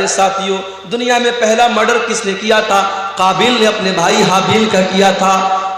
ساتھیوں، دنیا میں پہلا مرڈر کس نے کیا تھا؟ قابیل نے اپنے بھائی حابیل کا کیا تھا،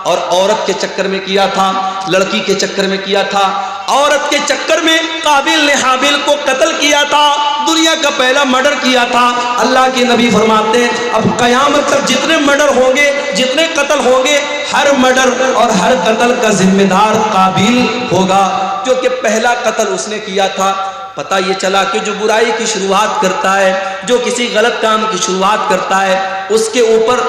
اور عورت کے چکر میں کیا تھا، لڑکی کے چکر میں کیا تھا۔ عورت کے چکر میں قابیل نے حابیل کو قتل کیا تھا، دنیا کا پہلا مرڈر کیا تھا۔ اللہ کے نبی فرماتے ہیں اب قیامت تک جتنے مرڈر ہوں گے، جتنے قتل ہوں گے، ہر مرڈر اور ہر قتل کا ذمہ دار قابیل ہوگا، کیونکہ پہلا قتل اس نے کیا تھا۔ پتہ یہ چلا کہ جو برائی کی شروعات کرتا ہے، جو کسی غلط کام کی شروعات کرتا ہے، اس کے اوپر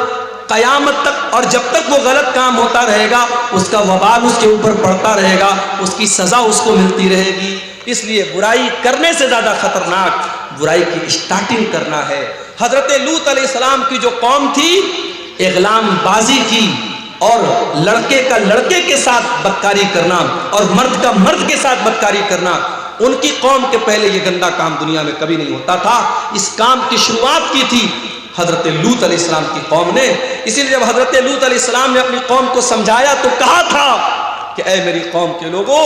قیامت تک اور جب تک وہ غلط کام ہوتا رہے گا اس کا وبال اس کے اوپر پڑتا رہے گا، اس کی سزا اس کو ملتی رہے گی۔ اس لیے برائی کرنے سے زیادہ خطرناک برائی کی اسٹارٹنگ کرنا ہے۔ حضرت لوط علیہ السلام کی جو قوم تھی، اغلام بازی کی اور لڑکے کا لڑکے کے ساتھ بدکاری کرنا اور مرد کا مرد کے ساتھ بدکاری کرنا، ان کی قوم کے پہلے یہ گندا کام دنیا میں کبھی نہیں ہوتا تھا۔ اس کام کی شروعات کی تھی حضرت لوط علیہ السلام کی قوم نے۔ اسی لیے جب حضرت لوط علیہ السلام نے اپنی قوم کو سمجھایا تو کہا تھا کہ اے میری قوم کے لوگوں،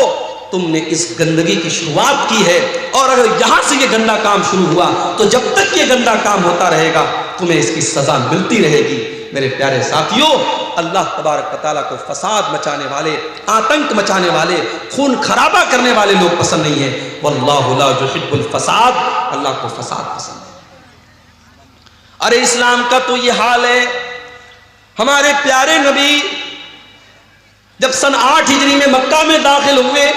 تم نے اس گندگی کی شروعات کی ہے، اور اگر یہاں سے یہ گندا کام شروع ہوا تو جب تک یہ گندا کام ہوتا رہے گا تمہیں اس کی سزا ملتی رہے گی۔ میرے پیارے ساتھیوں، اللہ تبارک و تعالیٰ کو فساد مچانے والے، آتنک مچانے والے، خون خرابہ کرنے والے لوگ پسند نہیں ہیں۔ واللہ لا یحب الفساد، اللہ کو فساد پسند ہے۔ ارے اسلام کا تو یہ حال ہے، ہمارے پیارے نبی جب سن 8 ہجری میں مکہ میں داخل ہوئے،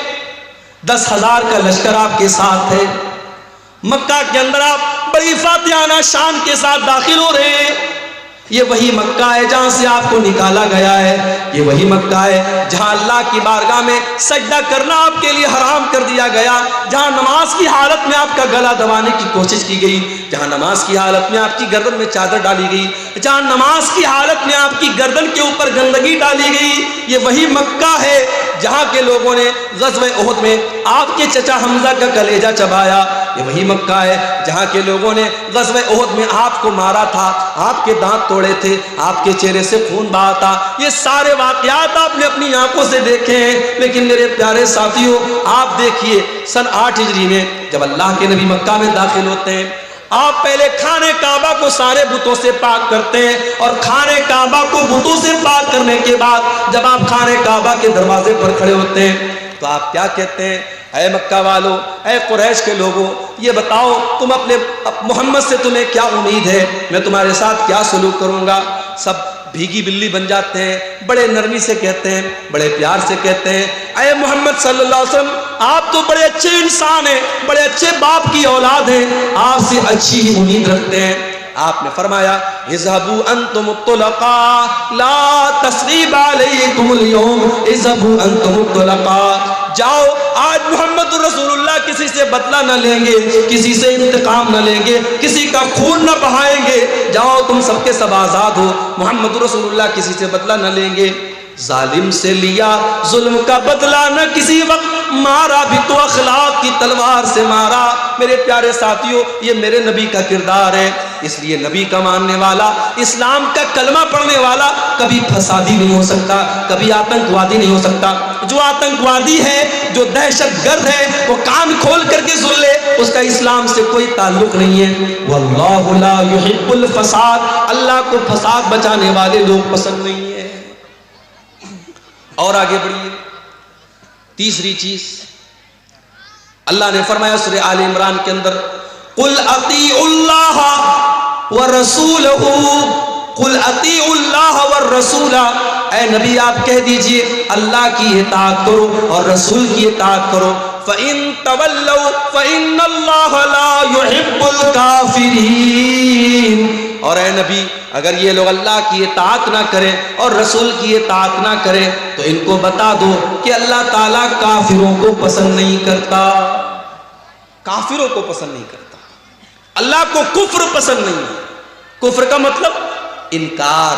10,000 کا لشکر آپ کے ساتھ ہے، مکہ کے اندر آپ بڑی فاتحانہ شان کے ساتھ داخل ہو رہے ہیں۔ یہ وہی مکہ ہے جہاں سے آپ کو نکالا گیا ہے، یہ وہی مکہ ہے جہاں اللہ کی بارگاہ میں سجدہ کرنا آپ کے لیے حرام کر دیا گیا، جہاں نماز کی حالت میں آپ کا گلا دبانے کی کوشش کی گئی، جہاں نماز کی حالت میں آپ کی گردن میں چادر ڈالی گئی، جہاں نماز کی حالت میں آپ کی گردن کے اوپر گندگی ڈالی گئی۔ یہ وہی مکہ ہے جہاں کے لوگوں نے غزوہ احد میں آپ کے چچا حمزہ کا کلیجہ چبایا، یہ وہی مکہ ہے جہاں کے لوگوں نے غزوہ احد میں آپ کو مارا تھا، آپ کے دانت توڑے تھے، آپ کے چہرے سے خون بہا تھا۔ یہ سارے واقعات آپ نے اپنی آنکھوں سے دیکھے ہیں، لیکن میرے پیارے ساتھیوں آپ دیکھیے سن 8 ہجری میں جب اللہ کے نبی مکہ میں داخل ہوتے ہیں، آپ پہلے خانہ کعبہ کو سارے بتوں سے پاک کرتے ہیں، اور خانہ کعبہ کو بتوں سے پاک کرنے کے بعد جب آپ خانہ کعبہ کے دروازے پر کھڑے ہوتے ہیں تو آپ کیا کہتے ہیں؟ اے مکہ والو، اے قریش کے لوگوں، یہ بتاؤ تم اپنے محمد سے تمہیں کیا امید ہے، میں تمہارے ساتھ کیا سلوک کروں گا؟ سب بھیگی بلی بن جاتے ہیں، بڑے نرمی سے کہتے ہیں، بڑے پیار سے کہتے ہیں اے محمد صلی اللہ علیہ وسلم، آپ تو بڑے اچھے انسان ہیں، بڑے اچھے باپ کی اولاد ہیں، آپ سے اچھی ہی امید رکھتے ہیں۔ آپ نے فرمایا اذهبوا انتم الطلقاء لا تثریب علیکم اليوم، اذهبوا انتم الطلقاء، جاؤ آج محمد رسول اللہ کسی سے بدلہ نہ لیں گے، کسی سے انتقام نہ لیں گے، کسی کا خون نہ بہائیں گے، جاؤ تم سب کے سب آزاد ہو، محمد رسول اللہ کسی سے بدلہ نہ لیں گے۔ ظالم سے لیا ظلم کا بدلہ نہ کسی وقت، مارا بھی تو اخلاق کی تلوار سے مارا۔ میرے پیارے ساتھیوں یہ میرے نبی کا کردار ہے، اس لیے نبی کا ماننے والا، اسلام کا کلمہ پڑھنے والا کبھی فسادی نہیں ہو سکتا، کبھی آتنکوادی نہیں ہو سکتا۔ جو آتنکوادی ہے، جو دہشت گرد ہے، وہ کان کھول کر کے سن لے، اس کا اسلام سے کوئی تعلق نہیں ہے۔ واللہ لا یحب الفساد، اللہ کو فساد بچانے والے لوگ پسند نہیں ہیں۔ اور آگے بڑھیے، تیسری چیز اللہ نے فرمایا سورہ آل عمران کے اندر، قل اطیعوا اللہ ورسولہ، قل اطیعوا اللہ والرسول، اے نبی آپ کہہ دیجئے اللہ کی اطاعت کرو اور رسول کی اطاعت کرو۔ فَإِن تَوَلَّوْا فَإِنَّ اللَّهَ لَا يُحِبُّ الْكَافِرِينَ، اور اے نبی اگر یہ لوگ اللہ کی اطاعت نہ کریں اور رسول کی اطاعت نہ کریں تو ان کو بتا دو کہ اللہ تعالیٰ کافروں کو پسند نہیں کرتا، کافروں کو پسند نہیں کرتا، اللہ کو کفر پسند نہیں ہے۔ کفر کا مطلب انکار،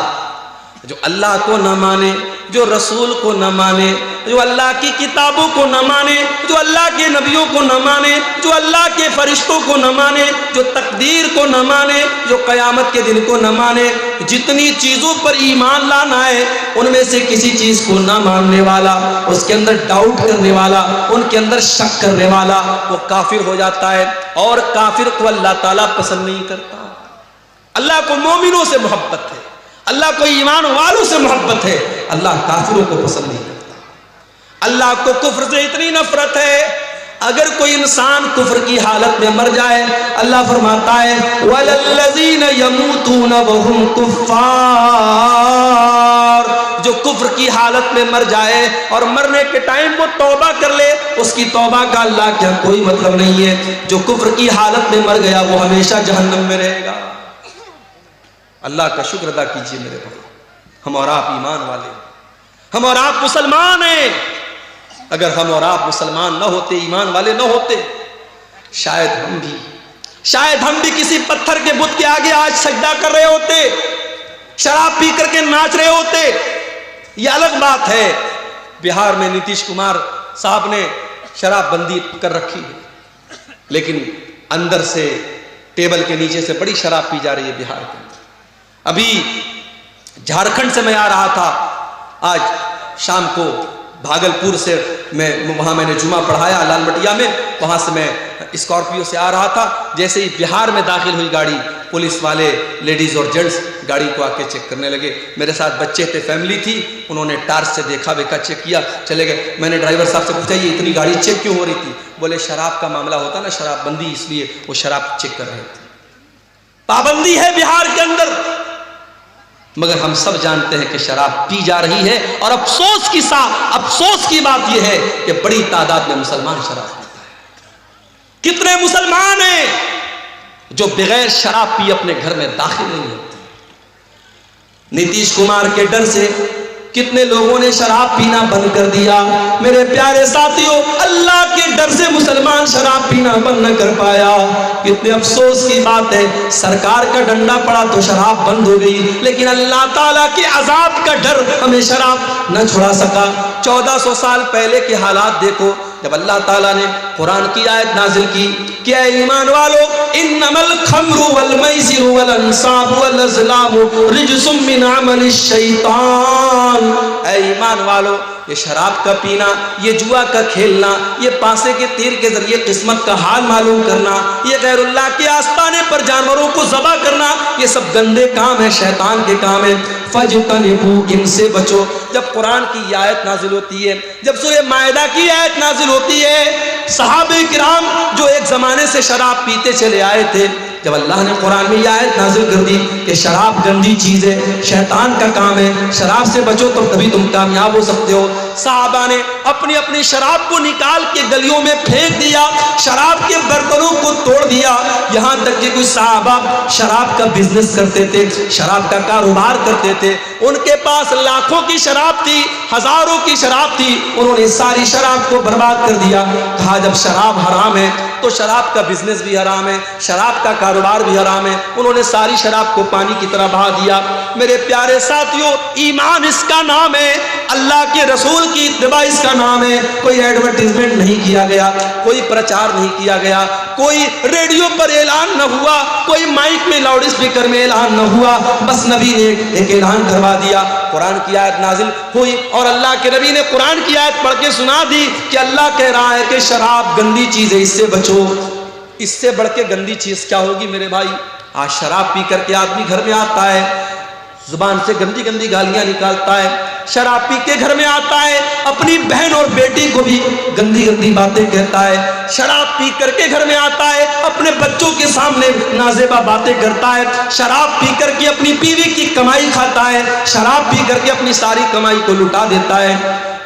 جو اللہ کو نہ مانے، جو رسول کو نہ مانے، جو اللہ کی کتابوں کو نہ مانے، جو اللہ کے نبیوں کو نہ مانے، جو اللہ کے فرشتوں کو نہ مانے، جو تقدیر کو نہ مانے، جو قیامت کے دن کو نہ مانے، جتنی چیزوں پر ایمان لانا ہے ان میں سے کسی چیز کو نہ ماننے والا، اس کے اندر ڈاؤٹ کرنے والا، ان کے اندر شک کرنے والا، وہ کافر ہو جاتا ہے، اور کافر کو اللہ تعالیٰ پسند نہیں کرتا۔ اللہ کو مومنوں سے محبت ہے، اللہ کو ایمان والوں سے محبت ہے، اللہ کافروں کو پسند نہیں کرتا۔ اللہ کو کفر سے اتنی نفرت ہے، اگر کوئی انسان کفر کی حالت میں مر جائے، اللہ فرماتا ہے وَلَلَّذِينَ يَمُوتُونَ وَهُمْ كُفَّارٌ، جو کفر کی حالت میں مر جائے اور مرنے کے ٹائم وہ توبہ کر لے، اس کی توبہ کا اللہ کیا کوئی مطلب نہیں ہے۔ جو کفر کی حالت میں مر گیا وہ ہمیشہ جہنم میں رہے گا۔ اللہ کا شکر ادا کیجئے میرے بھائی، ہم اور آپ ایمان والے ہیں، ہم اور آپ مسلمان ہیں۔ اگر ہم اور آپ مسلمان نہ ہوتے، ایمان والے نہ ہوتے، شاید ہم بھی کسی پتھر کے بت کے آگے آج سجدہ کر رہے ہوتے، شراب پی کر کے ناچ رہے ہوتے۔ یہ الگ بات ہے، بہار میں نتیش کمار صاحب نے شراب بندی کر رکھی ہے، لیکن اندر سے ٹیبل کے نیچے سے بڑی شراب پی جا رہی ہے بہار کے اندر۔ ابھی جھارکھنڈ سے میں آ رہا تھا، آج شام کو بھاگلپور سے وہاں میں نے جمعہ پڑھایا لال مٹیا میں، وہاں سے میں اسکارپیو سے آ رہا تھا۔ جیسے ہی بہار میں داخل ہوئی گاڑی، پولیس والے لیڈیز اور جینٹس گاڑی کو آ کے چیک کرنے لگے۔ میرے ساتھ بچے تھے، فیملی تھی، انہوں نے ٹارچ سے دیکھا ویکھا، چیک کیا، چلے گئے۔ میں نے ڈرائیور صاحب سے پوچھا یہ اتنی گاڑی چیک کیوں ہو رہی تھی؟ بولے شراب کا معاملہ ہوتا نا، شراب بندی، اس لیے وہ شراب چیک کر رہے تھے۔ پابندی ہے بہار کے اندر، مگر ہم سب جانتے ہیں کہ شراب پی جا رہی ہے، اور افسوس کی بات یہ ہے کہ بڑی تعداد میں مسلمان شراب پیتا ہے۔ کتنے مسلمان ہیں جو بغیر شراب پی اپنے گھر میں داخل نہیں ہوتے؟ نتیش کمار کے ڈر سے کتنے لوگوں نے شراب پینا بند کر دیا۔ میرے پیارے ساتھیوں، اللہ کے ڈر سے مسلمان شراب پینا بند نہ کر پایا۔ کتنے افسوس کی بات ہے، سرکار کا ڈنڈا پڑا تو شراب بند ہو گئی، لیکن اللہ تعالیٰ کے عذاب کا ڈر ہمیں شراب نہ چھڑا سکا۔ 1400 سال پہلے کے حالات دیکھو، جب اللہ تعالیٰ نے قرآن کی آیت نازل کی کہ اے ایمان والو انما الخمر والمیسر والانصاب والازلام رجس من عمل الشیطان، اے ایمان والو یہ شراب کا پینا، یہ جوا کا کھیلنا، یہ پانسے کے تیر کے ذریعے قسمت کا حال معلوم کرنا، یہ غیر اللہ کے آستانے پر جانوروں کو ذبح کرنا، یہ سب گندے کام ہیں، شیطان کے کام ہیں۔ فَجْتَنِبُوا، ان سے بچو۔ جب قرآن کی آیت نازل ہوتی ہے، جب سورہ مائدہ کی آیت نازل ہوتی ہے، صحابہ کرام جو ایک زمانے سے شراب پیتے چلے آئے تھے، جب اللہ نے قرآن میں یہ آیت نازل کر دی کہ شراب گندی چیز ہے، شیطان کا کام ہے، شراب سے بچو تو تبھی تم کامیاب ہو سکتے ہو، صحابہ نے اپنی اپنی شراب کو نکال کے گلیوں میں پھینک دیا، شراب کے برتنوں کو توڑ دیا۔ یہاں تک کہ کچھ صحابہ شراب کا بزنس کرتے تھے، شراب کا کاروبار کرتے تھے، ان کے پاس لاکھوں کی شراب تھی، ہزاروں کی شراب تھی، انہوں نے ساری شراب کو برباد کر دیا۔ کہا جب شراب حرام ہے تو شراب کا بزنس بھی حرام ہے، شراب کا کاروبار بھی حرام ہے، انہوں نے ساری شراب کو پانی کی طرح بہا دیا۔ میرے پیارے ساتھیوں، ایمان اس کا نام ہے، اللہ کے رسول کی اتباع اس کا نام ہے۔ کوئی ایڈورٹائزمنٹ نہیں کیا گیا، کوئی پرچار نہیں کیا گیا، کوئی ریڈیو پر اعلان نہ ہوا، کوئی مائک میں لاؤڈ اسپیکر میں اعلان نہ ہوا، بس نبی نے ایک اعلان کروا دیا۔ قرآن کی آیت نازل ہوئی اور اللہ کے نبی نے قرآن کی آیت پڑھ کے سنا دی کہ اللہ کہہ رہا ہے کہ شراب گندی چیز ہے، اس سے بچو۔ اس سے بڑھ کے گندی چیز کیا ہوگی میرے بھائی؟ آج شراب پی کر کے آدمی گھر میں آتا ہے، زبان سے گندی گندی گالیاں نکالتا ہے، شراب پی کے گھر میں آتا ہے، اپنی بہن اور بیٹی کو بھی گندی گندی باتیں کہتا ہے، شراب پی کر کے گھر میں آتا ہے، اپنے بچوں کے سامنے نازیبا باتیں کرتا ہے، شراب پی کر کے اپنی بیوی کی کمائی کھاتا ہے، شراب پی کر کے اپنی ساری کمائی کو لٹا دیتا ہے۔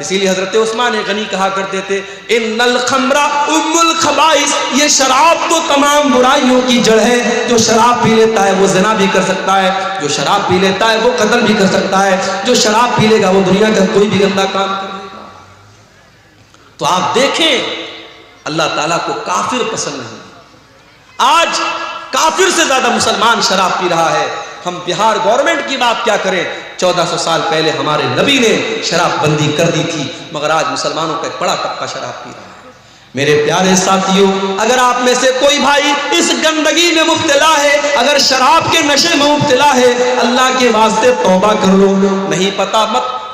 اسی لیے حضرت عثمان غنی کہا کرتے تھے ان الخمر ام الخبائث، یہ شراب تو تمام برائیوں کی جڑ ہے، جو شراب پی لیتا ہے وہ زنا بھی کر سکتا ہے، جو شراب پی لیتا ہے وہ قتل بھی کر سکتا ہے، جو شراب پی لے گا وہ دنیا کا کوئی بھی گندا کام کر لے گا۔ تو آپ دیکھیں اللہ تعالیٰ کو کافر پسند نہیں، آج کافر سے زیادہ مسلمان شراب پی رہا ہے۔ ہم بہار گورنمنٹ کی بات کیا کریں، 1400 سال پہلے ہمارے نبی نے شراب بندی کر دی تھی، مگر آج مسلمانوں کا ایک بڑا طبقہ شراب پی رہا ہے۔ میرے پیارے ساتھیوں، اگر آپ میں سے کوئی بھائی اس گندگی میں مبتلا ہے، اگر شراب کے نشے میں مبتلا ہے، اللہ کے واسطے توبہ کر لو، نہیں پتا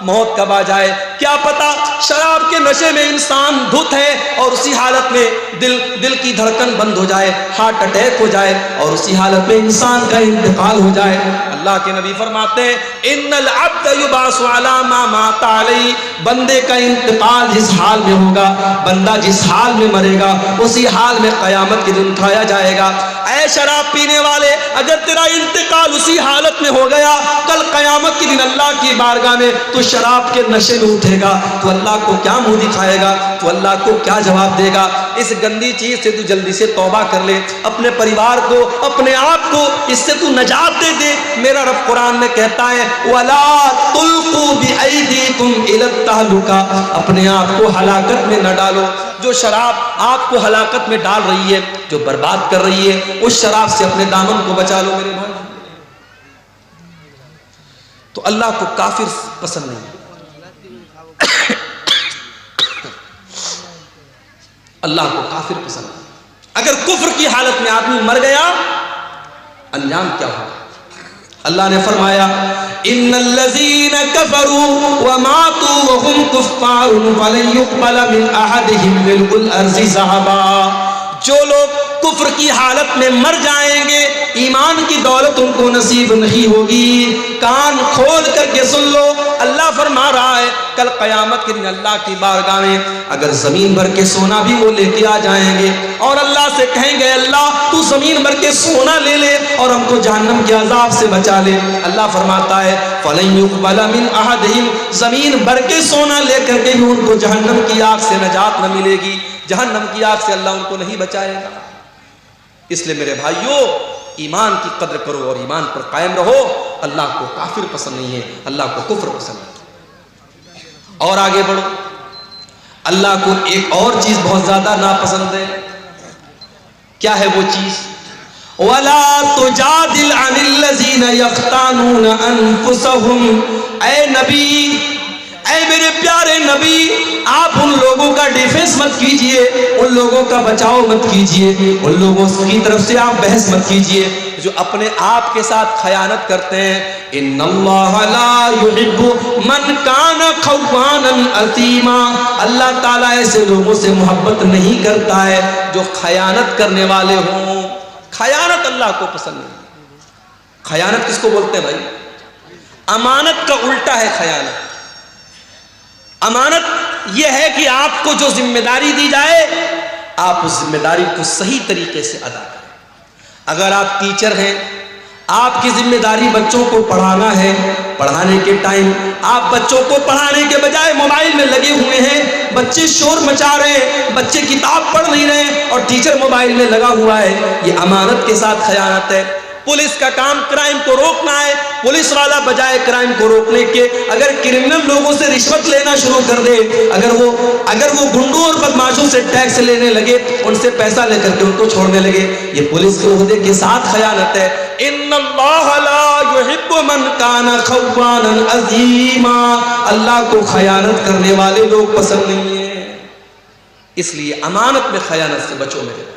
موت کب آ جائے، کیا پتا شراب کے نشے میں انسان دھت ہے اور اسی حالت میں دل کی دھڑکن بند ہو جائے، ہارٹ اٹیک ہو جائے اور اسی حالت میں انسان کا انتقال ہو جائے۔ اللہ کے نبی فرماتے ہیں ان العبد یبعث علی ما مات علیہ، بندے کا انتقال جس حال میں ہوگا، بندہ جس حال میں مرے گا اسی حال میں قیامت کے دن اٹھایا جائے گا۔ اے شراب پینے والے، اگر تیرا انتقال اسی حالت میں ہو گیا، کل قیامت کے دن اللہ کی بارگاہ میں تو شراب کے نشے میں اٹھے گا، تو اللہ کو کیا منہ دکھائے گا، تو اللہ کو کیا جواب دے گا؟ اس گندی چیز سے تو جلدی سے توبہ کر لے، اپنے پریوار کو، اپنے آپ کو اس سے تو نجات دے دے۔ میرا رب قرآن میں کہتا ہے وَلَا تُلْقُوا بِأَيْدِيكُمْ إِلَى التَّهْلُكَةِ، اپنے آپ کو ہلاکت میں نہ ڈالو۔ جو شراب آپ کو ہلاکت میں ڈال رہی ہے، جو برباد کر رہی ہے، اس شراب سے اپنے دامن کو بچا لو میرے بھائی۔ تو اللہ کو کافر پسند نہیں، اللہ کو کافر پسند نہیں۔ اگر کفر کی حالت میں آدمی مر گیا، انجام کیا ہوگا؟ اللہ نے فرمایا ان الذین کفروا وماتوا وهم کفار فلن يقبل من احدهم ملء الارض ذهبا، جو لوگ کفر کی حالت میں مر جائیں گے، ایمان کی دولت ان کو نصیب نہیں ہوگی۔ کان کھول کر کے سن لو، اللہ فرما رہا ہے کل قیامت کے دن اللہ کی بارگاہ میں اگر زمین بھر کے سونا بھی وہ لے کے آ جائیں گے اور اللہ سے کہیں گے اللہ تو زمین بھر کے سونا لے لے اور ہم کو جہنم کے عذاب سے بچا لے، اللہ فرماتا ہے فَلَن يُقْبَلَ مِنْ أَحَدِهِمْ، زمین بھر کے سونا لے کر کے ان کو جہنم کی آگ سے نجات نہ ملے گی، جہنم کی آگ سے اللہ ان کو نہیں بچائے گا۔ اس لیے میرے بھائیوں ایمان کی قدر کرو اور ایمان پر قائم رہو۔ اللہ کو کافر پسند نہیں ہے، اللہ کو کفر پسند ہے۔ اور آگے بڑھو، اللہ کو ایک اور چیز بہت زیادہ ناپسند ہے۔ کیا ہے وہ چیز؟ وَلَا تُجَادِلْ عَنِ الَّذِينَ يَخْتَانُونَ أَنفُسَهُمْ، اے نبی، اے میرے پیارے نبی، آپ ان لوگوں کا ڈیفنس مت کیجئے، ان لوگوں کا بچاؤ مت کیجئے، ان لوگوں کی طرف سے آپ بحث مت کیجئے جو اپنے آپ کے ساتھ خیانت کرتے ہیں۔ ان اللہ لا يحب من کان خوانا اثیما، اللہ تعالیٰ ایسے لوگوں سے محبت نہیں کرتا ہے جو خیانت کرنے والے ہوں۔ خیانت اللہ کو پسند نہیں۔ خیانت کس کو بولتے ہیں بھائی؟ امانت کا الٹا ہے خیانت۔ امانت یہ ہے کہ آپ کو جو ذمہ داری دی جائے آپ اس ذمہ داری کو صحیح طریقے سے ادا کریں۔ اگر آپ ٹیچر ہیں، آپ کی ذمہ داری بچوں کو پڑھانا ہے، پڑھانے کے ٹائم آپ بچوں کو پڑھانے کے بجائے موبائل میں لگے ہوئے ہیں، بچے شور مچا رہے ہیں، بچے کتاب پڑھ نہیں رہے اور ٹیچر موبائل میں لگا ہوا ہے، یہ امانت کے ساتھ خیانت ہے۔ پولیس کا کام کرائم کو روکنا ہے، پولیس والا بجائے کرائم کو روکنے کے اگر کرمنل لوگوں سے رشوت لینا شروع کر دے، اگر وہ گنڈوں اور بدماشوں سے ٹیکس لینے لگے، ان سے پیسہ لے کر کے ان کو چھوڑنے لگے، یہ پولیس کے عہدے کے ساتھ خیانت ہے۔ ان اللہ لا يحب من کان خوانا اثیما، اللہ کو خیانت کرنے والے لوگ پسند نہیں ہیں۔ اس لیے امانت میں خیانت سے بچو میرے بھائی۔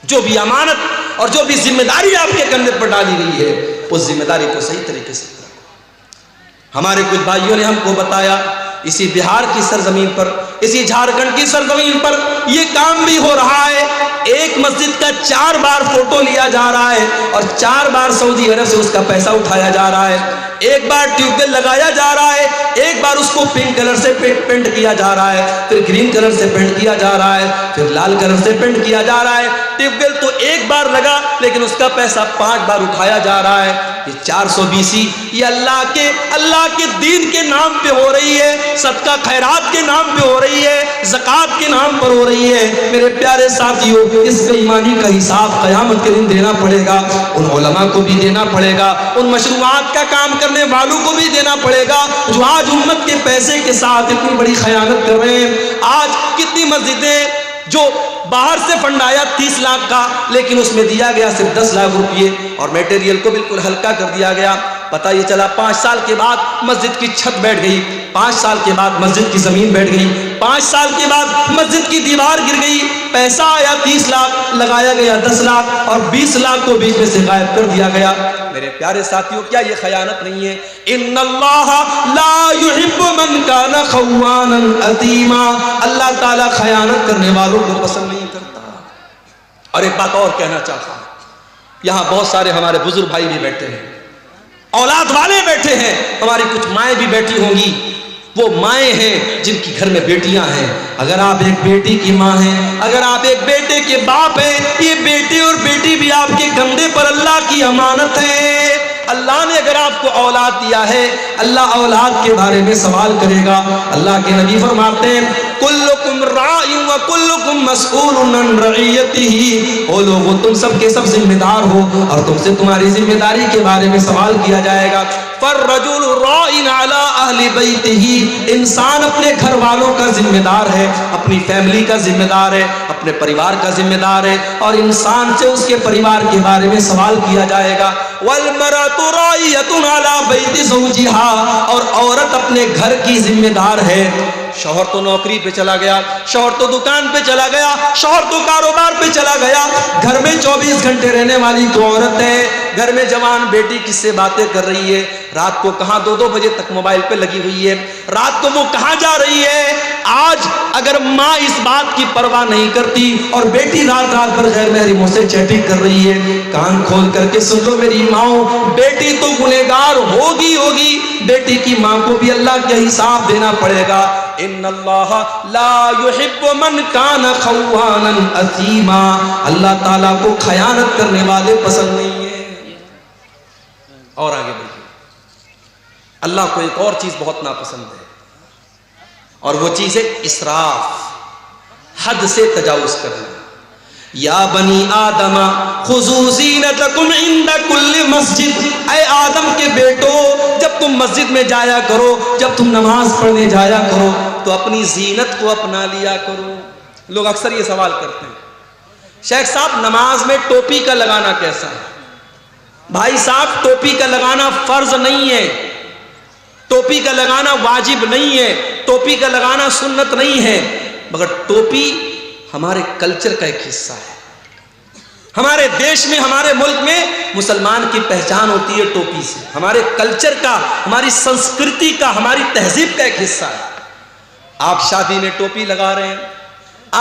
جو بھی امانت اور جو بھی ذمہ داری آپ کے کندھے پر ڈالی گئی ہے اس ذمہ داری کو صحیح طریقے سے رکھو۔ ہمارے کچھ بھائیوں نے ہم کو بتایا اسی بہار کی سرزمین پر، اسی جھارکھنڈ کی سرزمین پر یہ کام بھی ہو رہا ہے۔ ایک مسجد کا 4 بار فوٹو لیا جا رہا ہے اور 4 بار سعودی عرب سے اس کا پیسہ اٹھایا جا رہا ہے۔ ایک بار ٹیوب ویل لگایا جا رہا ہے، ایک بار اس کو پنک کلر سے پینٹ کیا جا رہا ہے، پھر گرین کلر سے پینٹ کیا جا رہا ہے، پھر لال کلر سے پینٹ کیا جا رہا ہے۔ ٹیوب ویل تو ایک بار لگا لیکن اس کا پیسہ 5 بار اٹھایا جا رہا ہے۔ یہ 420 یہ اللہ کے دین کے نام پہ ہو رہی ہے، صدقہ خیرات کے نام پہ ہو رہی ہے، زکوٰۃ کے نام پر ہو رہی ہے۔ میرے پیارے ساتھیوں، اس بے ایمانی کا حساب قیامت کے دن دینا پڑے گا، ان علماء کو بھی دینا پڑے گا، ان مشروعات کا کام کرنے والوں کو بھی دینا پڑے گا جو آج امت کے پیسے کے ساتھ اتنی بڑی خیانت کر رہے ہیں۔ آج کتنی مسجدیں جو باہر سے فنڈ آیا 30 لاکھ کا لیکن اس میں دیا گیا صرف 10 لاکھ روپئے اور میٹیریل کو بالکل ہلکا کر دیا گیا۔ پتہ یہ چلا 5 سال کے بعد مسجد کی چھت بیٹھ گئی، 5 سال کے بعد مسجد کی زمین بیٹھ گئی، 5 سال کے بعد مسجد کی دیوار گر گئی، پیسہ آیا 30 لاکھ، لگایا گیا 10 لاکھ اور 20 لاکھ کو بیچ میں سے غائب کر دیا گیا۔ میرے پیارے ساتھیوں، کیا یہ خیانت نہیں ہے؟ ان اللہ لا يحب من کان خوانا اثیما، اللہ تعالیٰ خیانت کرنے والوں کو پسند نہیں کرتا۔ اور ایک بات اور کہنا چاہتا ہوں، یہاں بہت سارے ہمارے بزرگ بھائی بھی بیٹھے ہیں، اولاد والے بیٹھے ہیں، ہماری کچھ مائیں بھی بیٹھی ہوں گی، وہ مائیں ہیں جن کی گھر میں بیٹیاں ہیں۔ اگر آپ ایک بیٹی کی ماں ہیں، اگر آپ ایک بیٹے کے باپ ہیں، یہ بیٹے اور بیٹی بھی آپ کے کندھے پر اللہ کی امانت ہے۔ اللہ نے اگر آپ کو اولاد دیا ہے، اللہ اولاد کے بارے میں سوال کرے گا۔ اللہ کے نبی فرماتے ہیں کلکم راع و کلکم مسئول عن رعیتہ، او لوگو تم سب کے سب ذمہ دار ہو اور تم سے تمہاری ذمہ داری کے بارے میں سوال کیا جائے گا۔ فالرجل راع علی اہل بیتہ، انسان اپنے گھر والوں کا ذمہ دار ہے، اپنی فیملی کا ذمہ دار ہے، اپنے پریوار کا ذمہ دار ہے، اور انسان سے اس کے پریوار کے بارے میں سوال کیا جائے گا۔ والمرأۃ راعیۃ علی بیت زوجہا، اور عورت اپنے گھر کی ذمہ دار ہے۔ شوہر تو نوکری پہ چلا گیا، شوہر تو دکان پہ چلا گیا، شوہر تو کاروبار پہ چلا گیا، گھر میں 24 گھنٹے رہنے والی تو عورت ہے۔ گھر میں جوان بیٹی کس سے باتیں کر رہی ہے، رات کو کہاں 2-2 بجے تک موبائل پہ لگی ہوئی ہے، رات کو وہ کہاں جا رہی ہے۔ آج اگر ماں اس بات کی پرواہ نہیں کرتی اور بیٹی رات رات بھر غیر محرموں سے چیٹنگ کر رہی ہے، کان کھول کر کے سن لو میری ماؤں، بیٹی تو گنہگار ہوگی، بیٹی کی ماں کو بھی اللہ کے حساب دینا پڑے گا۔ ان اللہ لا يحب من کان خوانا اثیما، اللہ تعالیٰ کو خیانت کرنے والے پسند نہیں ہیں۔ اور آگے بڑھیے، اللہ کو ایک اور چیز بہت ناپسند ہے، اور وہ چیز ہے اسراف، حد سے تجاوز کرنا۔ یا بنی آدم خذوا زینتکم عند کل مسجد، اے آدم کے بیٹو، جب تم مسجد میں جایا کرو، جب تم نماز پڑھنے جایا کرو تو اپنی زینت کو اپنا لیا کرو۔ لوگ اکثر یہ سوال کرتے ہیں شیخ صاحب نماز میں ٹوپی کا لگانا کیسا ہے؟ بھائی صاحب ٹوپی کا لگانا فرض نہیں ہے، ٹوپی کا لگانا واجب نہیں ہے، ٹوپی کا لگانا سنت نہیں ہے، مگر ٹوپی ہمارے کلچر کا ایک حصہ ہے۔ ہمارے دیش میں، ہمارے ملک میں مسلمان کی پہچان ہوتی ہے ٹوپی سے، ہمارے کلچر کا، ہماری سنسکرتی کا، ہماری تہذیب کا ایک حصہ ہے۔ آپ شادی میں ٹوپی لگا رہے ہیں،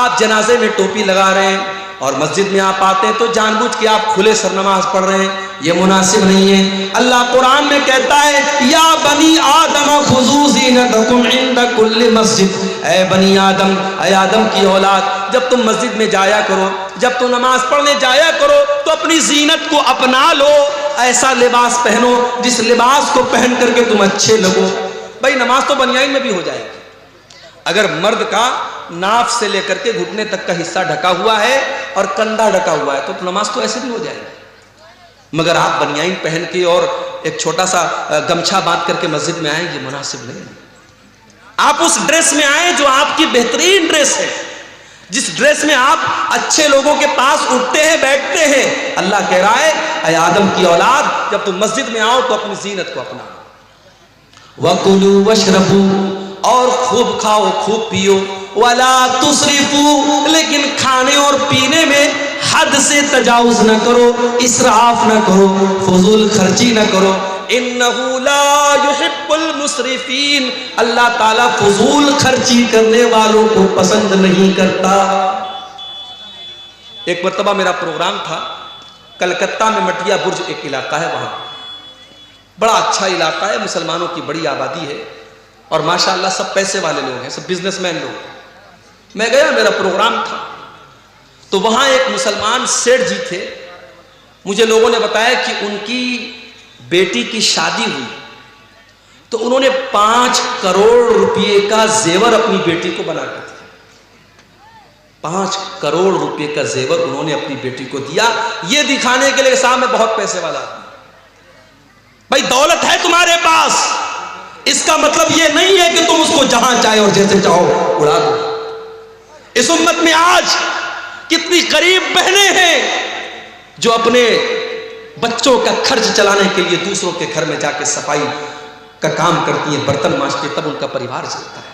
آپ جنازے میں ٹوپی لگا رہے ہیں، اور مسجد میں آپ آتے ہیں تو جان بوجھ کے آپ کھلے سر نماز پڑھ رہے ہیں، یہ مناسب نہیں ہے۔ اللہ قرآن میں کہتا ہے یا بنی آدم خذوا زینتکم عند کل مسجد، اے بنی آدم، اے آدم کی اولاد، جب تم مسجد میں جایا کرو، جب تم نماز پڑھنے جایا کرو تو اپنی زینت کو اپنا لو، ایسا لباس پہنو جس لباس کو پہن کر کے تم اچھے لگو۔ بھائی نماز تو بنیان میں بھی ہو جائے گی، اگر مرد کا ناف سے لے کر کے گھٹنے تک کا حصہ ڈھکا ہوا ہے اور کندھا ڈھکا ہوا ہے تو نماز تو ایسے بھی ہو جائے گی، مگر آپ بنیان پہن کے اور ایک چھوٹا سا گمچھا باندھ کر کے مسجد میں آئیں، یہ مناسب نہیں ہے۔ آپ اس ڈریس میں آئیں جو آپ کی بہترین ڈریس ہے، جس ڈریس میں آپ اچھے لوگوں کے پاس اٹھتے ہیں، بیٹھتے ہیں۔ اللہ کہہ رہا ہے اے آدم کی اولاد، جب تم مسجد میں آؤ تو اپنی زینت کو اپنا۔ وَكُلُوا وَاشْرَبُوا، اور خوب کھاؤ خوب پیو، وَلَا تُسْرِفُوا، لیکن کھانے اور پینے میں حد سے تجاوز نہ کرو، اسراف نہ کرو، فضول خرچی نہ کرو۔ اِنَّهُ لَا يُحِبُّ الْمُسْرِفِينَ، اللہ تعالیٰ فضول خرچی کرنے والوں کو پسند نہیں کرتا۔ ایک مرتبہ میرا پروگرام تھا کلکتہ میں، مٹیا برج ایک علاقہ ہے، وہاں بڑا اچھا علاقہ ہے، مسلمانوں کی بڑی آبادی ہے، اور ماشاءاللہ سب پیسے والے لوگ ہیں، سب بزنس مین لوگ۔ میں گیا، میرا پروگرام تھا، تو وہاں ایک مسلمان سیٹھ جی تھے، مجھے لوگوں نے بتایا کہ ان کی بیٹی کی شادی ہوئی تو انہوں نے 5 کروڑ روپے کا زیور اپنی بیٹی کو بنا کے دیا۔ 5 کروڑ روپے کا زیور انہوں نے اپنی بیٹی کو دیا، یہ دکھانے کے لیے صاحب میں بہت پیسے والا ہوں۔ بھائی دولت ہے تمہارے پاس، اس کا مطلب یہ نہیں ہے کہ تم اس کو جہاں چاہے اور جیسے چاہو اڑا دو۔ اس امت میں آج کتنی غریب بہنیں ہیں جو اپنے بچوں کا خرچ چلانے کے لیے دوسروں کے گھر میں جا کے صفائی کا کام کرتی ہیں، برتن مانجتی، تب ان کا پریوار چلتا ہے۔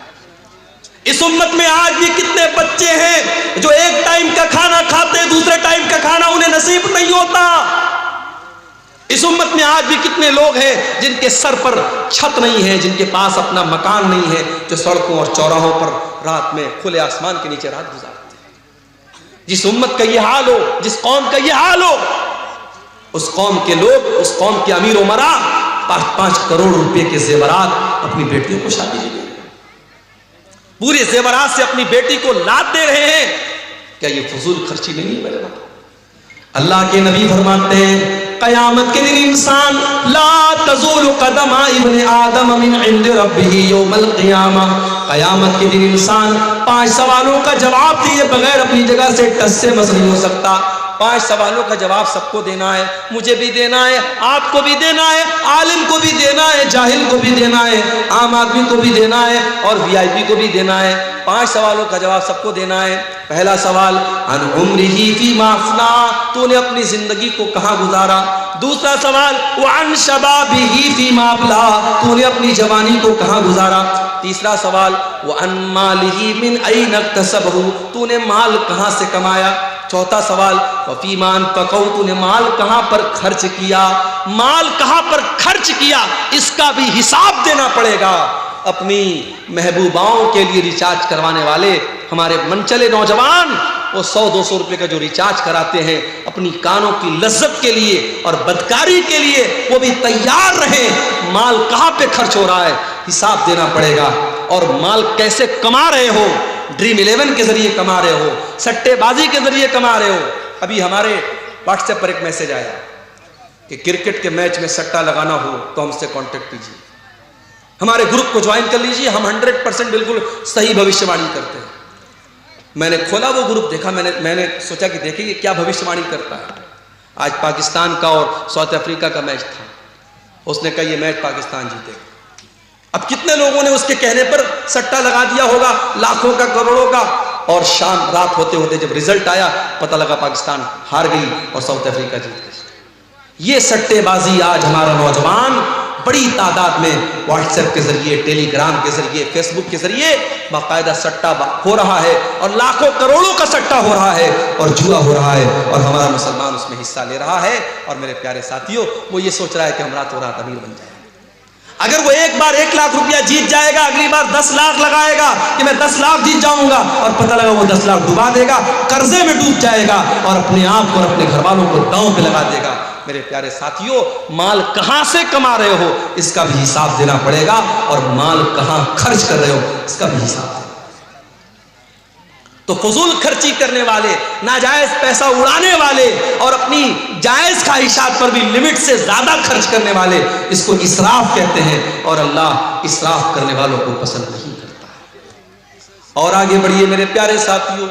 اس امت میں آج بھی کتنے بچے ہیں جو ایک ٹائم کا کھانا کھاتے، دوسرے ٹائم کا کھانا انہیں نصیب نہیں ہوتا۔ اس امت میں آج بھی کتنے لوگ ہیں جن کے سر پر چھت نہیں ہے، جن کے پاس اپنا مکان نہیں ہے، جو سڑکوں اور چوراہوں پر رات میں کھلے آسمان کے نیچے رات گزارتے ہیں۔ جس امت کا یہ حال ہو، جس قوم کا یہ حال ہو، اس قوم کے لوگ، اس قوم کے امیر امرا 5 کروڑ روپے کے زیورات اپنی بیٹیوں کو شادی دے رہے ہیں، پورے زیورات سے اپنی بیٹی کو لاد دے رہے ہیں۔ کیا یہ فضول خرچی نہیں ہے میرے بھائی؟ اللہ کے نبی فرماتے ہیں قیامت کے دن انسان لا تزول قدم ابن آدم من عند ربه یوم القیامہ، قیامت کے دن انسان 5 سوالوں کا جواب دیے بغیر اپنی جگہ سے ٹس سے مس نہیں ہو سکتا۔ 5 سوالوں کا جواب سب کو دینا ہے، مجھے بھی دینا ہے، آپ کو بھی دینا ہے، عالم کو بھی دینا ہے، جاہل کو بھی دینا ہے، عام آدمی کو بھی دینا ہے، اور VIP کو بھی دینا ہے۔ 5 سوالوں کا جواب سب کو دینا ہے۔ پہلا سوال عن عمرہ فیما افنا، تو نے اپنی زندگی کو کہاں گزارا۔ دوسرا سوال وعن شبابہ فیما ابلا، تو نے اپنی جوانی کو کہاں گزارا۔ تیسرا سوال وعن مالہ من این اکتسبہ، تو نے مال کہاں سے کمایا۔ چوتھا سوال وفیما انفقہ، تو نے مال کہاں پر خرچ کیا۔ مال کہاں پر خرچ کیا اس کا بھی حساب دینا پڑے گا۔ اپنی محبوباؤں کے لیے ریچارج کروانے والے ہمارے منچلے نوجوان، وہ 100-200 روپے کا جو ریچارج کراتے ہیں اپنی کانوں کی لذت کے لیے اور بدکاری کے لیے، وہ بھی تیار رہیں۔ مال کہاں پہ خرچ ہو رہا ہے حساب دینا پڑے گا، اور مال کیسے کما رہے ہو، ڈریم 11 کے ذریعے کما رہے ہو، سٹے بازی کے ذریعے کما رہے ہو۔ ابھی ہمارے واٹس ایپ پر ایک میسج آیا کہ کرکٹ کے میچ میں سٹا لگانا ہو تو ہم سے کانٹیکٹ کیجیے، ہمارے گروپ کو جوائن کر لیجیے، ہم 100% بالکل صحیح بھوشیہ وانی کرتے ہیں۔ میں نے کھولا وہ گروپ، دیکھا، میں نے سوچا کہ دیکھیں یہ کیا بھوشیہ وانی کرتا ہے۔ آج پاکستان کا اور ساؤتھ افریقہ کا میچ تھا، اس نے کہا یہ میچ پاکستان جیتے گا۔ اب کتنے لوگوں نے اس کے کہنے پر سٹا لگا دیا ہوگا، لاکھوں کا، کروڑوں کا، اور شام رات ہوتے ہوتے جب رزلٹ آیا پتہ لگا پاکستان ہار گئی اور ساؤتھ افریقہ جیت گئی۔ یہ سٹے بازی آج ہمارا نوجوان بڑی تعداد میں واٹس ایپ کے ذریعے، ٹیلی گرام کے ذریعے، فیس بک کے ذریعے باقاعدہ سٹا ہو رہا ہے، اور لاکھوں کروڑوں کا سٹا ہو رہا ہے اور جوا ہو رہا ہے، اور ہمارا مسلمان اس میں حصہ لے رہا ہے۔ اور میرے پیارے ساتھیوں، وہ یہ سوچ رہا ہے کہ ہم راتوں رات امیر بن جائیں۔ اگر وہ ایک بار 1 لاکھ روپیہ جیت جائے گا، اگلی بار 10 لاکھ لگائے گا کہ میں 10 لاکھ جیت جاؤں گا، اور پتہ لگا وہ 10 لاکھ ڈبا دے گا، قرضے میں ڈوب جائے گا، اور اپنے آپ کو اور اپنے گھر والوں کو داؤں پہ لگا دے گا۔ میرے پیارے ساتھیوں، مال کہاں سے کما رہے ہو اس کا بھی حساب دینا پڑے گا، اور مال کہاں خرچ کر رہے ہو اس کا بھی حساب دینا۔ تو فضول خرچی کرنے والے، ناجائز پیسہ اڑانے والے، اور اپنی جائز خواہشات پر بھی لمٹ سے زیادہ خرچ کرنے والے، اس کو اسراف کہتے ہیں، اور اللہ اسراف کرنے والوں کو پسند نہیں کرتا ہے۔ اور آگے بڑھیے میرے پیارے ساتھیوں،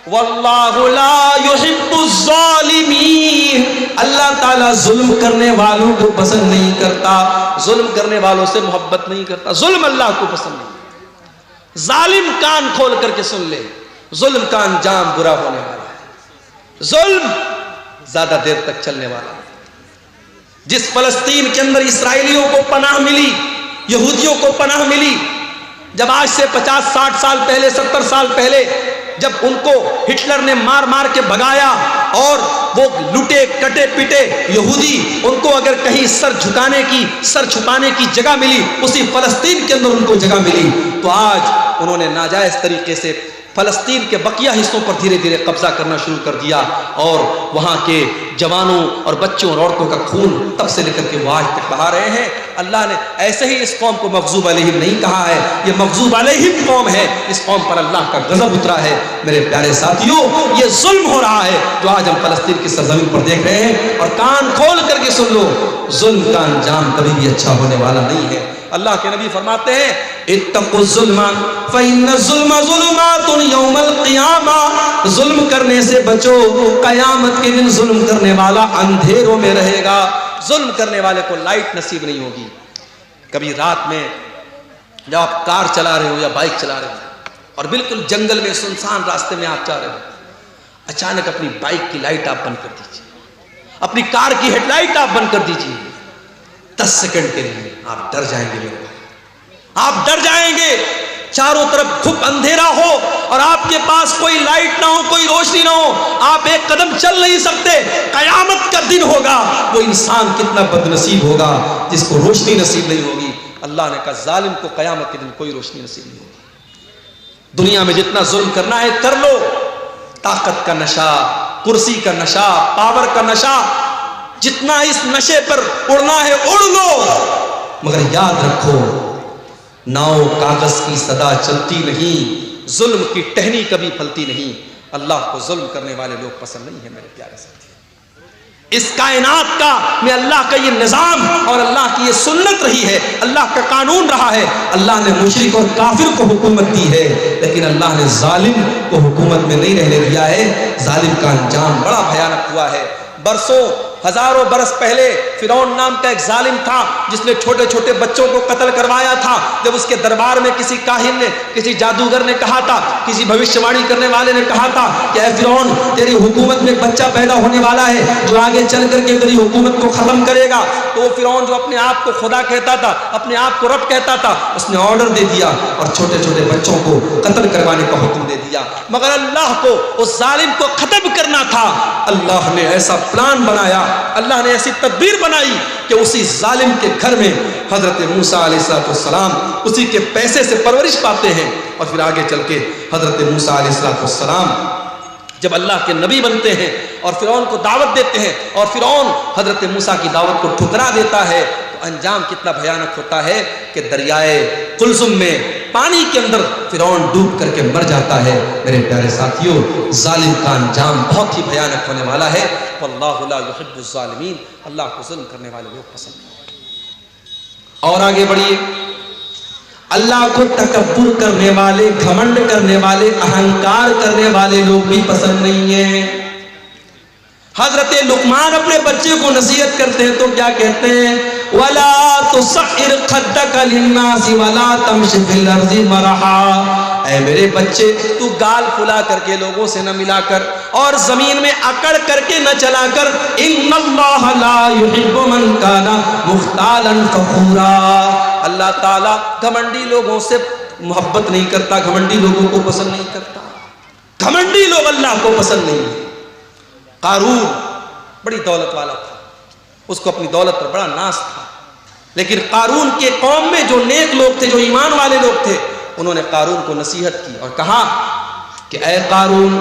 واللہ لا یحب الظالمین، اللہ تعالیٰ ظلم کرنے والوں کو پسند نہیں کرتا، ظلم کرنے والوں سے محبت نہیں کرتا، ظلم اللہ کو پسند نہیں۔ ظالم کان کھول کر کے سن لے، ظلم کا انجام برا ہونے والا ہے، ظلم زیادہ دیر تک چلنے والا ہے۔ جس فلسطین کے اندر اسرائیلیوں کو پناہ ملی، یہودیوں کو پناہ ملی، جب آج سے 50-60 سال پہلے، 70 سال پہلے جب ان کو ہٹلر نے مار مار کے بھگایا اور وہ لٹے کٹے پٹے یہودی، ان کو اگر کہیں سر جھکانے کی، سر چھپانے کی جگہ ملی، اسی فلسطین کے اندر ان کو جگہ ملی، تو آج انہوں نے ناجائز طریقے سے فلسطین کے بقیہ حصوں پر دھیرے دھیرے قبضہ کرنا شروع کر دیا، اور وہاں کے جوانوں اور بچوں اور عورتوں کا خون تب سے لے کر کے وہ آج تک بہا رہے ہیں۔ اللہ نے ایسے ہی اس قوم کو مغضوب علیہم نہیں کہا ہے، یہ مغضوب علیہم قوم ہے، اس قوم پر اللہ کا غضب اترا ہے۔ میرے پیارے ساتھیوں، یہ ظلم ہو رہا ہے جو آج ہم فلسطین کی سرزمین پر دیکھ رہے ہیں، اور کان کھول کر کے سن لو، ظلم کا انجام کبھی بھی اچھا ہونے والا نہیں ہے۔ اللہ کے نبی فرماتے ہیں اتقوا الظلم فإن الظلم ظلمات یوم القیامہ، ظلم کرنے سے بچو، قیامت کے دن ظلم کرنے والا اندھیروں میں رہے گا، ظلم کرنے والے کو لائٹ نصیب نہیں ہوگی۔ کبھی رات میں جب آپ کار چلا رہے ہو یا بائک چلا رہے ہو اور بالکل جنگل میں سنسان راستے میں آپ جا رہے ہو، اچانک اپنی بائک کی لائٹ آپ بند کر دیجیے، اپنی کار کی ہیڈ لائٹ آپ بند کر دیجئے، 10 سیکنڈ کے لیے آپ ڈر جائیں گے میرے بھائی، آپ ڈر جائیں گے۔ چاروں طرف کھپ اندھیرا ہو اور آپ کے پاس کوئی لائٹ نہ ہو، کوئی روشنی نہ ہو، آپ ایک قدم چل نہیں سکتے، قیامت کا دن ہوگا، وہ انسان کتنا بد نصیب ہوگا جس کو روشنی نصیب نہیں ہوگی۔ اللہ نے کہا ظالم کو قیامت کے دن کوئی روشنی نصیب نہیں ہوگی۔ دنیا میں جتنا ظلم کرنا ہے کر لو، طاقت کا نشہ، کرسی کا نشہ، پاور کا نشہ، جتنا اس نشے پر اڑنا ہے اڑ لو، مگر یاد رکھو ناؤ کاغذ کی صدا چلتی نہیں، ظلم کی ٹہنی کبھی پھلتی نہیں۔ اللہ کو ظلم کرنے والے لوگ پسند نہیں ہیں میرے پیارے ساتھی۔ اس کائنات کا میں اللہ کا یہ نظام اور اللہ کی یہ سنت رہی ہے، اللہ کا قانون رہا ہے۔ اللہ نے مشرک اور کافر کو حکومت دی ہے، لیکن اللہ نے ظالم کو حکومت میں نہیں رہنے دیا ہے۔ ظالم کا انجام بڑا بھیانک ہوا ہے۔ برسوں ہزاروں برس پہلے فرعون نام کا ایک ظالم تھا جس نے چھوٹے چھوٹے بچوں کو قتل کروایا تھا۔ جب اس کے دربار میں کسی کاہن نے، کسی جادوگر نے کہا تھا، کسی بھوشیوانی کرنے والے نے کہا تھا کہ اے فرعون تیری حکومت میں ایک بچہ پیدا ہونے والا ہے جو آگے چل کر کے تیری حکومت کو ختم کرے گا، تو وہ فرعون جو اپنے آپ کو خدا کہتا تھا، اپنے آپ کو رب کہتا تھا، اس نے آرڈر دے دیا اور چھوٹے چھوٹے بچوں کو قتل کروانے کا حکم دے دیا۔ مگر اللہ کو اس ظالم کو ختم کرنا تھا، اللہ نے ایسا پلان بنایا، اللہ نے ایسی تدبیر بنائی کہ اسی ظالم کے گھر میں حضرت موسیٰ علیہ السلام اسی کے پیسے سے پرورش پاتے ہیں، اور پھر آگے چل کے حضرت موسیٰ علیہ السلام جب اللہ کے نبی بنتے ہیں اور فرعون کو دعوت دیتے ہیں اور فرعون حضرت موسیٰ کی دعوت کو ٹھکرا دیتا ہے، تو انجام کتنا بھیانک ہوتا ہے کہ دریائے قلزم میں پانی کے اندر فرعون ڈوب کر کے مر جاتا ہے۔ میرے پیارے ساتھیوں، ظالم کا انجام بہت ہی بھیانک ہونے والا ہے۔ واللہ لا يحب الظالمین، اللہ کو ظلم کرنے والے لوگ پسند نہیں۔ اور آگے بڑھیے، اللہ کو تکبر کرنے والے، گھمنڈ کرنے والے، اہنکار کرنے والے لوگ بھی پسند نہیں ہیں۔ حضرت لقمان اپنے بچے کو نصیحت کرتے ہیں تو کیا کہتے ہیں؟ وَلَا تُصَعِّرْ خَدَّكَ لِلنَّاسِ وَلَا تَمْشِ فِي الْأَرْضِ مَرَحًا، اے میرے بچے تو گال پھلا کر کے لوگوں سے نہ ملا کر اور زمین میں اکڑ کر کے نہ چلا کر۔ إِنَّ اللَّهَ لَا يُحِبُّ مَنْ كَانَ مُخْتَالًا فَخُورًا، اللہ تعالیٰ گھمنڈی لوگوں سے محبت نہیں کرتا، گھمنڈی لوگوں کو پسند نہیں کرتا، گھمنڈی لوگ اللہ کو پسند نہیں ہیں۔ قارون بڑی دولت والا تھا، اس کو اپنی دولت پر بڑا ناز تھا، لیکن قارون کے قوم میں جو نیک لوگ تھے، جو ایمان والے لوگ تھے، انہوں نے قارون کو نصیحت کی اور کہا کہ اے قارون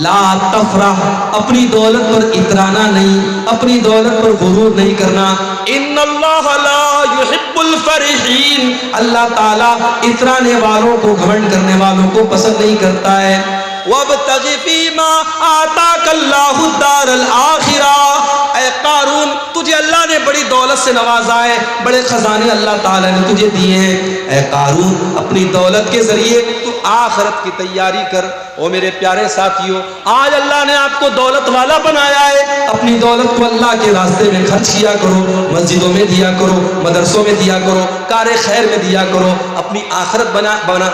لا تفرح، اپنی دولت پر اترانا نہیں، اپنی دولت پر غرور نہیں کرنا۔ ان اللہ لا يحب الفرحین، اللہ تعالیٰ اترانے والوں کو، گھمنڈ کرنے والوں کو پسند نہیں کرتا ہے۔ وَابْتَغِ فِي مَا آتَاكَ اللَّهُ الدَّارَ الْآخِرَةَ، اے قارون تجھے اللہ نے بڑی دولت سے نوازا ہے، بڑے خزانے اللہ تعالیٰ نے تجھے دیے ہیں، اے قارون اپنی دولت کے ذریعے تو آخرت کی تیاری کر۔ او میرے پیارے ساتھیوں، آج اللہ نے آپ کو دولت والا بنایا ہے، اپنی دولت کو اللہ کے راستے میں خرچ کیا کرو، مسجدوں میں دیا کرو، مدرسوں میں دیا کرو، کار خیر میں دیا کرو، اپنی آخرت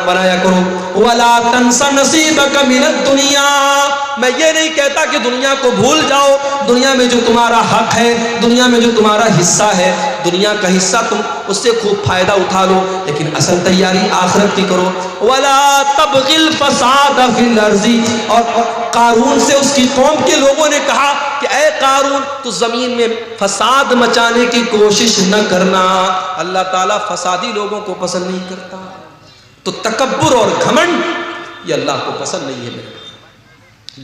بنایا کرو۔ وَلَا تَنْسَ نَصِيبَكَ مِنَ الدُّنْيَا، میں یہ نہیں کہتا کہ دنیا کو بھول جاؤ، دنیا میں جو تمہارا حق ہے، دنیا میں جو تمہارا حصہ ہے، دنیا کا حصہ تم اس سے خوب فائدہ اٹھا لو، لیکن اصل تیاری آخرت کی کرو۔ وَلَا تَبْغِ الْفَسَادَ فِي الْأَرْضِ، اور قارون سے اس کی قوم کے لوگوں نے کہا کہ اے قارون تو زمین میں فساد مچانے کی کوشش نہ کرنا، اللہ تعالیٰ فسادی لوگوں کو پسند نہیں کرتا۔ تو تکبر اور گھمنڈ یہ اللہ کو پسند نہیں ہے میرے۔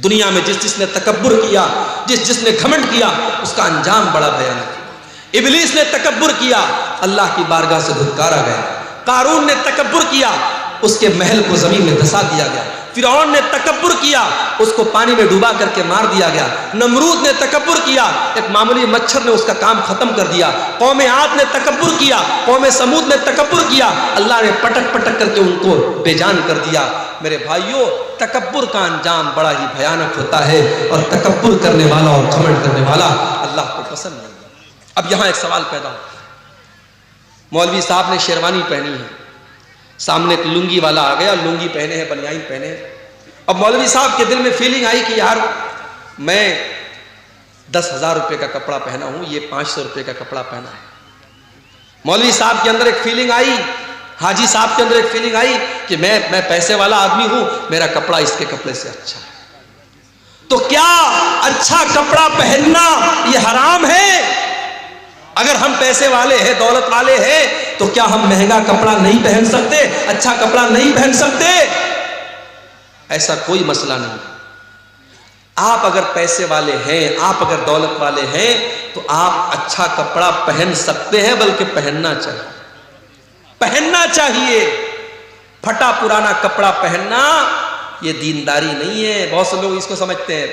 دنیا میں جس نے تکبر کیا، جس نے گھمنڈ کیا، اس کا انجام بڑا بھیانک ہے۔ ابلیس نے تکبر کیا، اللہ کی بارگاہ سے دھتکارا گیا۔ قارون نے تکبر کیا، اس کے محل کو زمین میں دھسا دیا گیا۔ فرعون نے تکبر کیا، اس کو پانی میں ڈوبا کر کے مار دیا گیا۔ نمرود نے تکبر کیا، ایک معمولی مچھر نے اس کا کام ختم کر دیا۔ قوم عاد نے تکبر کیا، قوم سمود نے تکبر کیا، اللہ نے پٹک پٹک کر کے ان کو بے جان کر دیا۔ میرے بھائیوں، تکبر کا انجام بڑا ہی بھیانک ہوتا ہے، اور تکبر کرنے والا اور گھمنڈ کرنے والا اللہ کو پسند نہیں ہے۔ اب یہاں ایک سوال پیدا ہوتا ہے، مولوی صاحب نے شیروانی پہنی ہے، سامنے ایک لنگی والا آ گیا، لنگی پہنے ہیں، بنیان پہنے ہیں۔ اب مولوی صاحب کے دل میں فیلنگ آئی کہ یار میں 10,000 روپے کا کپڑا پہنا ہوں، یہ 500 روپے کا کپڑا پہنا ہے۔ مولوی صاحب کے اندر ایک فیلنگ آئی، حاجی صاحب کے اندر ایک فیلنگ آئی کہ میں پیسے والا آدمی ہوں، میرا کپڑا اس کے کپڑے سے اچھا ہے۔ تو کیا اچھا کپڑا پہننا یہ حرام ہے؟ اگر ہم پیسے والے ہیں، دولت والے ہیں، تو کیا ہم مہنگا کپڑا نہیں پہن سکتے، اچھا کپڑا نہیں پہن سکتے؟ ایسا کوئی مسئلہ نہیں۔ آپ اگر پیسے والے ہیں، آپ اگر دولت والے ہیں، تو آپ اچھا کپڑا پہن سکتے ہیں، بلکہ پہننا چاہیے۔ پھٹا پرانا کپڑا پہننا یہ دینداری نہیں ہے۔ بہت سے لوگ اس کو سمجھتے ہیں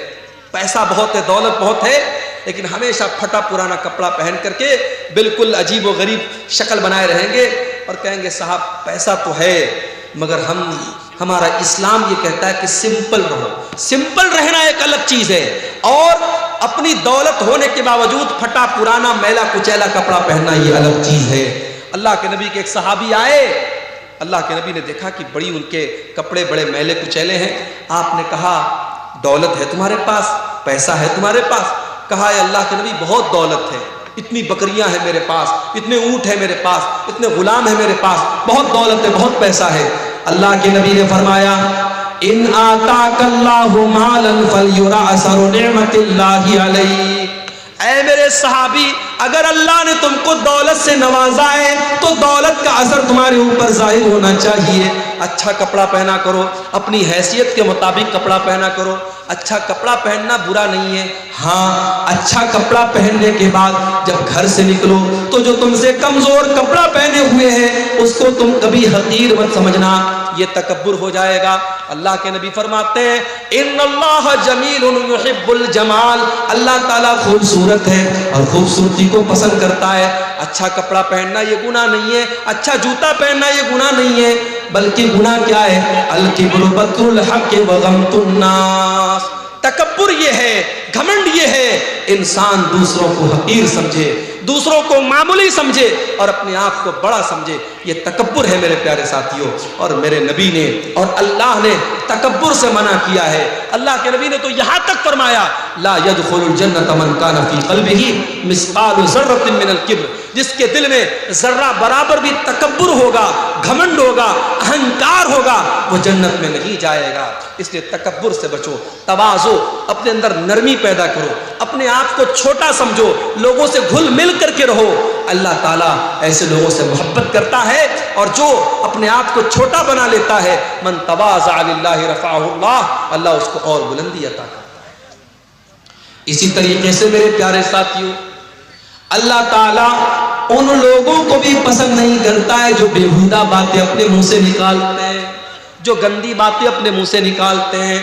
پیسہ بہت ہے، دولت بہت ہے، لیکن ہمیشہ پھٹا پرانا کپڑا پہن کر کے بالکل عجیب و غریب شکل بنائے رہیں گے اور کہیں گے صاحب پیسہ تو ہے، مگر ہمارا اسلام یہ کہتا ہے کہ سمپل رہو۔ سمپل رہنا ایک الگ چیز ہے، اور اپنی دولت ہونے کے باوجود پھٹا پرانا میلا کچیلا کپڑا پہننا یہ الگ چیز ہے۔ اللہ کے نبی کے ایک صحابی آئے، اللہ کے نبی نے دیکھا کہ بڑی ان کے کپڑے بڑے میلے کچیلے ہیں۔ آپ نے کہا دولت ہے تمہارے پاس، پیسہ ہے تمہارے پاس؟ کہا اے اللہ کے نبی بہت دولت ہے، اتنی بکریاں ہیں میرے پاس، اتنے اونٹ ہیں میرے پاس، اتنے غلام ہیں میرے پاس، بہت دولت ہے، بہت پیسہ ہے۔ اللہ کے نبی نے فرمایا ان آتاک اللہ مالا فلیرا اثر نعمت اللہ علیہ۔ اے میرے صحابی، اگر اللہ نے تم کو دولت سے نوازا ہے تو دولت کا اثر تمہارے اوپر ظاہر ہونا چاہیے۔ اچھا کپڑا پہنا کرو، اپنی حیثیت کے مطابق کپڑا پہنا کرو۔ اچھا کپڑا پہننا برا نہیں ہے، ہاں اچھا کپڑا پہننے کے بعد جب گھر سے نکلو تو جو تم سے کمزور کپڑا پہنے ہوئے ہیں اس کو تم کبھی حقیر مت سمجھنا، یہ تکبر ہو جائے گا۔ اللہ کے نبی فرماتے ہیں ان اللہ جمیل یحب الجمال، اللہ تعالیٰ خوبصورت ہے اور خوبصورتی کو پسند کرتا ہے۔ اچھا کپڑا پہننا یہ گناہ نہیں ہے، اچھا جوتا پہننا یہ گناہ نہیں ہے، بلکہ گناہ کیا ہے؟ الکبر بطر الحق وغمط الناس، تکبر یہ ہے، گھمنڈ یہ ہے، انسان دوسروں کو حقیر سمجھے، دوسروں کو معمولی سمجھے اور اپنے آپ کو بڑا سمجھے، یہ تکبر ہے میرے پیارے ساتھیوں۔ اور میرے نبی نے اور اللہ نے تکبر سے منع کیا ہے۔ اللہ کے نبی نے تو یہاں تک فرمایا لا يدخل الجنة من كان في قلبه مثقال ذرة من الكبر، جس کے دل میں ذرہ برابر بھی تکبر ہوگا، گھمنڈ ہوگا، اہنکار ہوگا، وہ جنت میں نہیں جائے گا۔ اس لیے تکبر سے بچو، تواضع، اپنے اندر نرمی پیدا کرو، اپنے آپ کو چھوٹا سمجھو، لوگوں سے گھل مل کر کے رہو۔ اللہ تعالیٰ ایسے لوگوں سے محبت کرتا ہے، اور جو اپنے آپ کو چھوٹا بنا لیتا ہے من تواضع للہ رفعہ اللہ، اللہ اس کو اور بلندی عطا کرتا ہے۔ اسی طریقے سے میرے پیارے ساتھیوں، اللہ تعالیٰ ان لوگوں کو بھی پسند نہیں کرتا ہے جو بیہودہ باتیں اپنے منہ سے نکالتے ہیں، جو گندی باتیں اپنے منہ سے نکالتے ہیں۔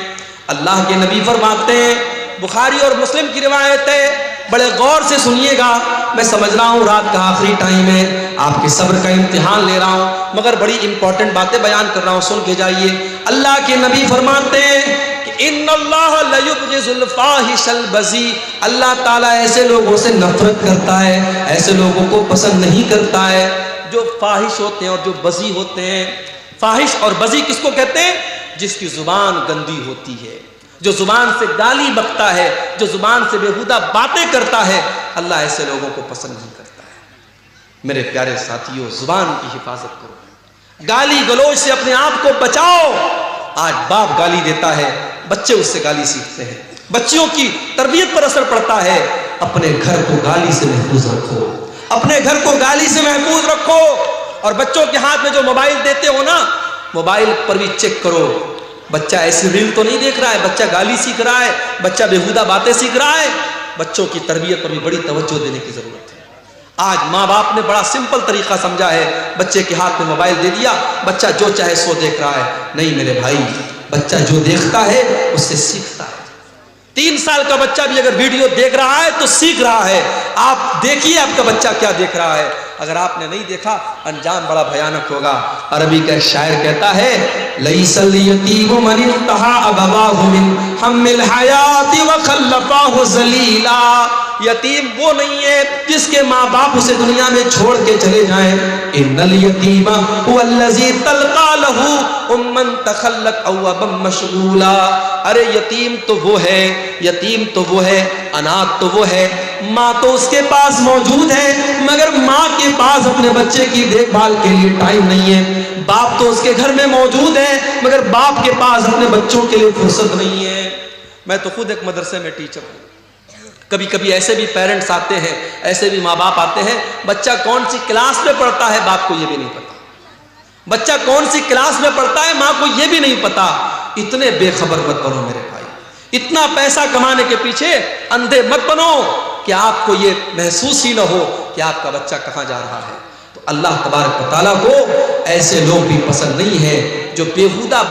اللہ کے نبی فرماتے ہیں، بخاری اور مسلم کی روایت ہے، بڑے غور سے سنیے گا، میں سمجھ رہا ہوں رات کا آخری ٹائم ہے، آپ کے صبر کا امتحان لے رہا ہوں، مگر بڑی امپورٹنٹ باتیں بیان کر رہا ہوں، سن کے جائیے۔ اللہ کے نبی فرماتے ہیں کہ ان اللہ لیبغض الفاحش البذیء، اللہ تعالیٰ ایسے لوگوں سے نفرت کرتا ہے، ایسے لوگوں کو پسند نہیں کرتا ہے جو فاحش ہوتے ہیں اور جو بذیء ہوتے ہیں۔ فاحش اور بذیء کس کو کہتے ہیں؟ جس کی زبان گندی ہوتی ہے، جو زبان سے گالی بکتا ہے، جو زبان سے بیہودہ باتیں کرتا ہے، اللہ ایسے لوگوں کو پسند نہیں کرتا ہے۔ میرے پیارے ساتھیوں، زبان کی حفاظت کرو، گالی گلوچ سے اپنے آپ کو بچاؤ۔ آج باپ گالی دیتا ہے، بچے اس سے گالی سیکھتے ہیں، بچیوں کی تربیت پر اثر پڑتا ہے۔ اپنے گھر کو گالی سے محفوظ رکھو، اپنے گھر کو گالی سے محفوظ رکھو۔ اور بچوں کے ہاتھ میں جو موبائل دیتے ہو نا، موبائل پر بھی چیک کرو، بچہ ایسی ریل تو نہیں دیکھ رہا ہے، بچہ گالی سیکھ رہا ہے، بچہ بیہودہ باتیں سیکھ رہا ہے۔ بچوں کی تربیت پر بھی بڑی توجہ دینے کی ضرورت ہے۔ آج ماں باپ نے بڑا سمپل طریقہ سمجھا ہے، بچے کے ہاتھ میں موبائل دے دیا، بچہ جو چاہے سو دیکھ رہا ہے۔ نہیں میرے بھائی، بچہ جو دیکھتا ہے اس سے سیکھتا ہے۔ 3 سال کا بچہ بھی اگر ویڈیو دیکھ رہا ہے تو سیکھ رہا ہے۔ آپ دیکھیے آپ کا بچہ کیا دیکھ رہا ہے، اگر آپ نے نہیں دیکھا انجام بڑا بھیانک ہوگا۔ عربی کا شاعر کہتا ہے لیس الیتیم من انتہا ابواہ من ہم الحیات وخلفاہ ذلیلا، یتیم وہ نہیں ہے جس کے ماں باپ اسے دنیا میں چھوڑ کے چلے جائیں. ان الیتیم هو الذی تلقى له امن تخلت او ابا مشغولا. ارے یتیم تو وہ ہے، یتیم تو وہ ہے، اناتھ تو وہ ہے، ماں تو اس کے پاس موجود ہے مگر ماں کے پاس اپنے بچے کی دیکھ بھال کے لیے ٹائم نہیں ہے. باپ تو اس کے گھر میں موجود ہے مگر باپ کے پاس اپنے بچوں کے لیے فرصت نہیں ہے. میں تو خود ایک مدرسے میں ٹیچر ہوں. کبھی کبھی ایسے بھی پیرنٹس آتے ہیں، ایسے بھی ماں باپ آتے ہیں، بچہ کون سی کلاس میں پڑھتا ہے باپ کو یہ بھی نہیں پتا، بچہ کون سی کلاس میں پڑھتا ہے ماں کو یہ بھی نہیں پتا. اتنے بے خبر مت بنو میرے بھائی، اتنا پیسہ کمانے کے پیچھے اندھے مت بنو کہ آپ کو یہ محسوس ہی نہ ہو کہ آپ کا بچہ کہاں جا رہا ہے. تو اللہ تبارک و تعالیٰ کو ایسے لوگ بھی پسند نہیں ہے جو بیہودہ